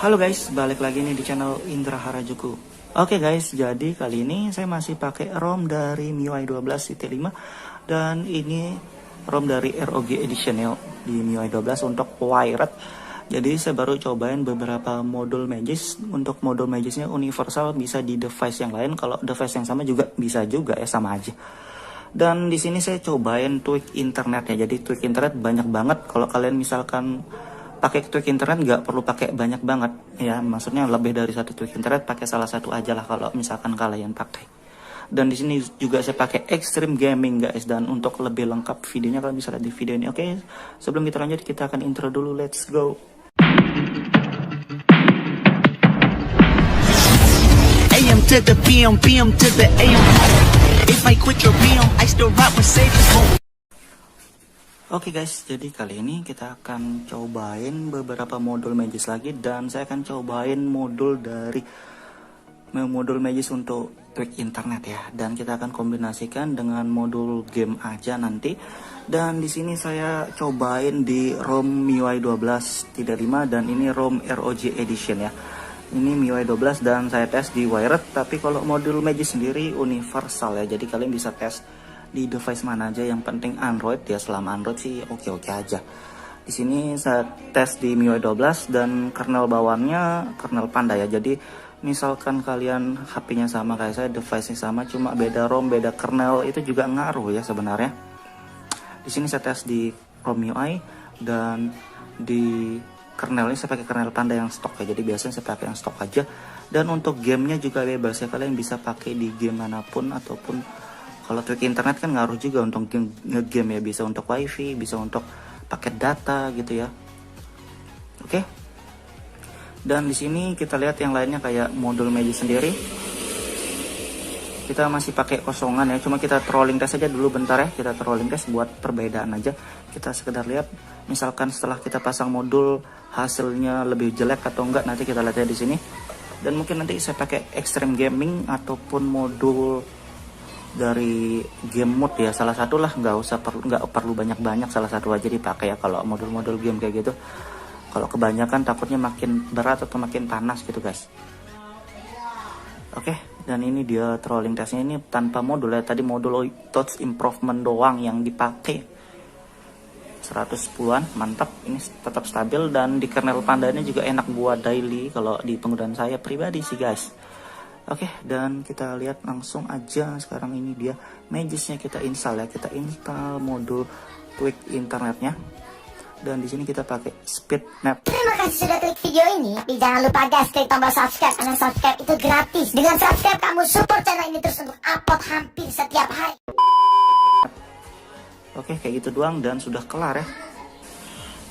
Halo guys, balik lagi nih di channel Indra Harajuku. Oke guys, jadi kali ini saya masih pakai ROM dari MIUI 12.5 dan ini ROM dari ROG Edition ya di MIUI 12 untuk wired. Jadi saya baru cobain beberapa modul Magis. Untuk modul Magisnya universal, bisa di device yang lain. Kalau device yang sama juga bisa juga ya, sama aja. Dan di sini saya cobain tweak internet ya. Jadi tweak internet banyak banget. Kalau kalian misalkan pakai tweak internet nggak perlu pakai banyak banget ya. Maksudnya lebih dari satu tweak internet, pakai salah satu aja lah kalau misalkan kalian pakai. Dan di sini juga saya pakai Extreme Gaming guys. Dan untuk lebih lengkap videonya kalian bisa lihat di video ini. Oke, sebelum kita lanjut kita akan intro dulu. Let's go. AM to the PM, PM to the AM. If I quit your PM, I still rock with Savior's home. Oke guys, jadi kali ini kita akan cobain beberapa modul Magis lagi. Dan saya akan cobain modul Magis untuk tweak internet ya. Dan kita akan kombinasikan dengan modul game aja nanti. Dan di sini saya cobain di ROM MIUI 12.5 dan ini ROM ROG Edition ya. Ini MIUI 12 dan saya tes di wired. Tapi kalau modul Magis sendiri universal ya. Jadi kalian bisa tes di device mana aja, yang penting Android ya. Selama Android sih oke-oke aja. Di sini saya tes di MIUI 12 dan kernel bawaannya kernel Panda ya. Jadi misalkan kalian HP-nya sama kayak saya, device-nya sama, cuma beda ROM, beda kernel, itu juga ngaruh ya sebenarnya. Di sini saya tes di ROM MIUI dan di kernelnya saya pakai kernel Panda yang stok ya. Jadi biasanya saya pakai yang stok aja. Dan untuk gamenya juga bebas ya, kalian bisa pakai di game manapun. Ataupun kalau tweak internet kan ngaruh juga untuk nge-game ya, bisa untuk wifi, bisa untuk paket data gitu ya. Oke. Dan di sini kita lihat yang lainnya kayak modul Magis sendiri. Kita masih pakai kosongan ya, cuma kita trolling test aja dulu bentar ya. Kita trolling test buat perbedaan aja. Kita sekedar lihat misalkan setelah kita pasang modul hasilnya lebih jelek atau enggak, nanti kita lihat ya di sini. Dan mungkin nanti saya pakai Extreme Gaming ataupun modul dari game mode ya, salah satu lah, nggak perlu banyak salah satu aja dipakai ya kalau modul-modul game kayak gitu. Kalau kebanyakan takutnya makin berat atau makin panas gitu guys. Oke, dan ini dia trolling testnya, ini tanpa modul ya. Tadi modul touch improvement doang yang dipakai, 110-an mantap. Ini tetap stabil dan di kernel Panda ini juga enak buat daily kalau di penggunaan saya pribadi sih guys. Oke, dan kita lihat langsung aja sekarang. Ini dia Magisnya, kita install ya. Kita install modul tweak internetnya. Dan di sini kita pakai SpeedNet. Terima kasih sudah klik video ini. Jangan lupa guys, klik tombol subscribe karena subscribe itu gratis. Dengan subscribe kamu support channel ini terus untuk upload hampir setiap hari. Oke, kayak gitu doang dan sudah kelar ya.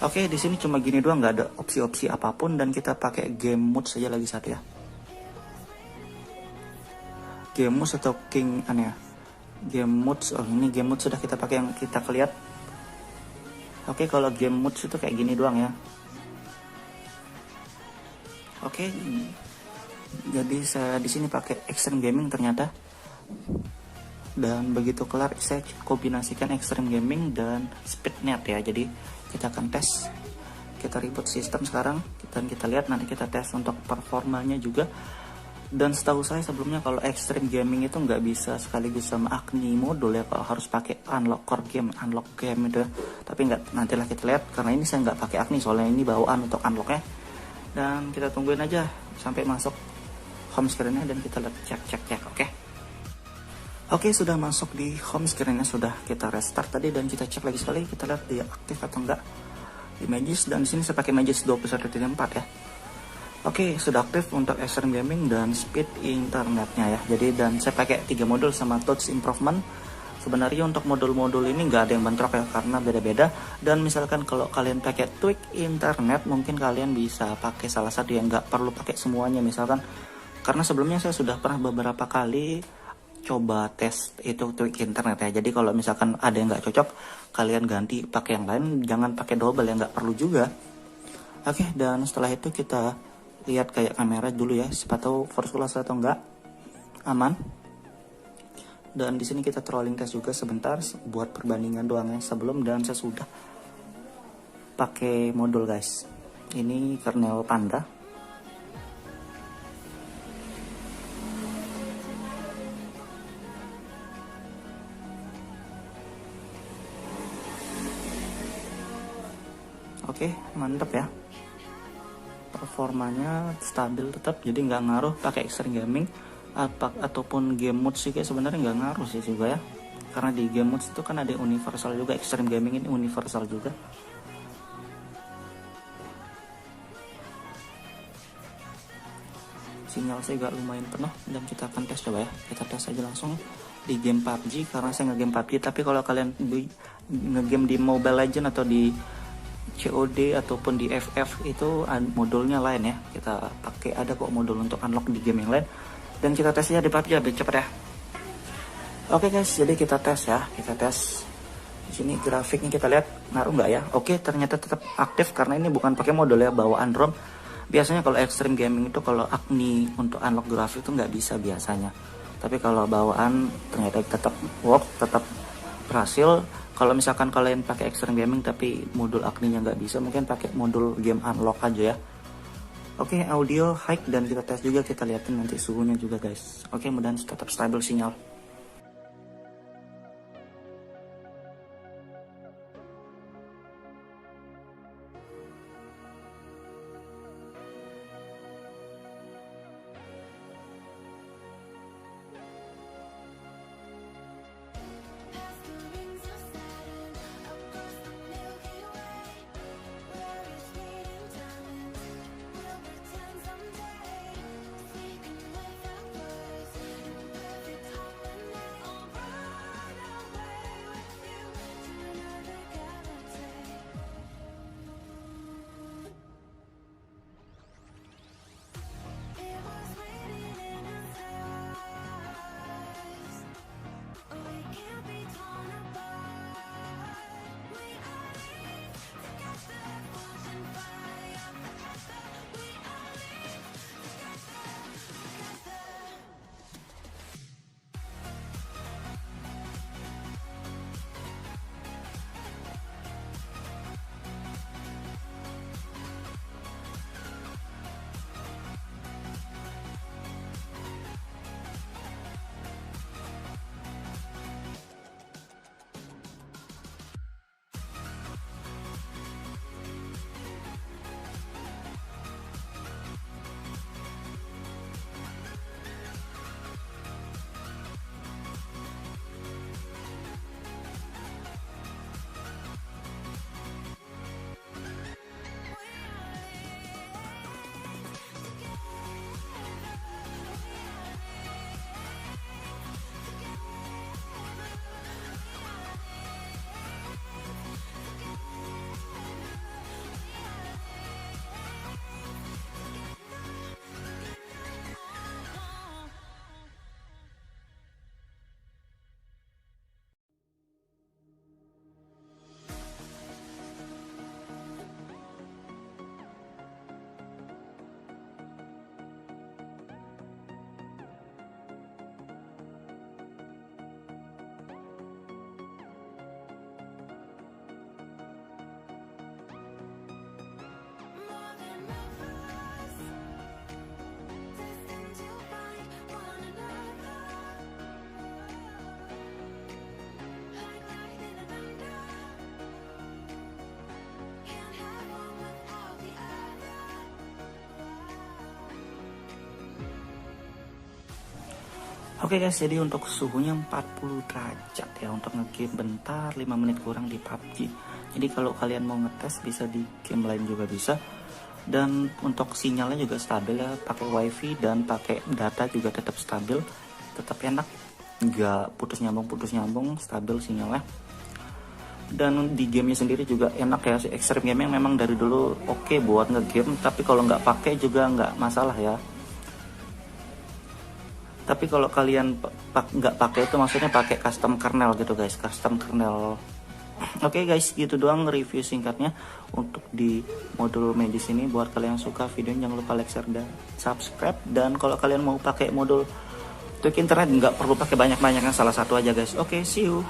Oke, di sini cuma gini doang, nggak ada opsi-opsi apapun. Dan kita pakai game mode saja lagi satu ya. Game mode atau king aneh ya. Game mode, oh ini game mode sudah kita pakai yang kita lihat. Oke, kalau game mode itu kayak gini doang ya. Oke, jadi saya di sini pakai Extreme Gaming ternyata. Dan begitu kelar saya kombinasikan Extreme Gaming dan SpeedNet ya. Jadi kita akan tes, kita reboot sistem sekarang dan kita lihat nanti kita tes untuk performanya juga. Dan setahu saya sebelumnya kalau Extreme Gaming itu nggak bisa sekaligus sama Acne modul ya, kalau harus pakai unlock core game, unlock game itu. Tapi nggak, nantilah kita lihat, karena ini saya nggak pakai Acne soalnya ini bawaan untuk unlocknya. Dan kita tungguin aja sampai masuk home screen-nya dan kita lihat cek. Oke, sudah masuk di home screen-nya, sudah kita restart tadi dan kita cek lagi sekali, kita lihat dia aktif atau enggak di Magis. Dan di sini saya pakai Magis 21.4 ya. Oke, sudah aktif untuk Extreme Gaming dan speed internetnya ya. Jadi dan saya pakai 3 modul sama touch improvement. Sebenarnya untuk modul-modul ini nggak ada yang bentrok ya, karena beda-beda. Dan misalkan kalau kalian pakai tweak internet, mungkin kalian bisa pakai salah satu, yang nggak perlu pakai semuanya misalkan. Karena sebelumnya saya sudah pernah beberapa kali coba tes itu tweak internet ya. Jadi kalau misalkan ada yang nggak cocok, kalian ganti pakai yang lain, jangan pakai double yang nggak perlu juga. Oke, dan setelah itu kita lihat kayak kamera dulu ya, siapa tahu first class atau enggak, aman. Dan di sini kita trolling test juga sebentar buat perbandingan doang ya, sebelum dan sesudah pakai modul guys. Ini kernel Panda Oke, mantep ya, performanya stabil tetap, jadi nggak ngaruh pakai extreme gaming ataupun game mode sih guys. Sebenarnya nggak ngaruh sih juga ya, karena di game mode itu kan ada universal juga, extreme gaming ini universal juga. Sinyal saya agak lumayan penuh dan kita akan tes, coba ya, kita tes aja langsung di game PUBG karena saya nge-game PUBG. Tapi kalau kalian nge-game di Mobile Legend atau di COD ataupun di FF itu modulnya lain ya, kita pakai, ada kok modul untuk unlock di game yang lain. Dan kita tes aja di PUBG lebih cepat ya. Oke guys, jadi kita tes ya, kita tes di sini grafiknya, kita lihat ngaruh nggak ya. Oke, ternyata tetap aktif karena ini bukan pakai modul ya, bawaan ROM. Biasanya kalau extreme gaming itu kalau Agni untuk unlock grafik itu nggak bisa biasanya, tapi kalau bawaan ternyata tetap work, tetap berhasil. Kalau misalkan kalian pakai extreme gaming tapi modul Agni-nya nggak bisa, mungkin pakai modul game unlock aja ya. Oke, audio high dan kita tes juga, kita liatin nanti suhunya juga guys. Oke, mudah-mudahan tetap stabil sinyal. Oke guys, jadi untuk suhunya 40 derajat ya, untuk ngegame bentar 5 menit kurang di PUBG. Jadi kalau kalian mau ngetes bisa di game lain juga bisa. Dan untuk sinyalnya juga stabil ya, pakai wifi dan pakai data juga tetap stabil, tetap enak, nggak putus nyambung, stabil sinyalnya. Dan di gamenya sendiri juga enak ya, si Extreme Gaming memang dari dulu oke buat ngegame, tapi kalau nggak pakai juga nggak masalah ya. Tapi kalau kalian nggak pakai itu maksudnya pakai custom kernel gitu guys, custom kernel. Oke guys, gitu doang review singkatnya untuk di modul medis ini. Buat kalian yang suka videonya jangan lupa like, share, dan subscribe. Dan kalau kalian mau pakai modul tweak internet nggak perlu pakai banyak-banyak, salah satu aja guys. Oke, see you.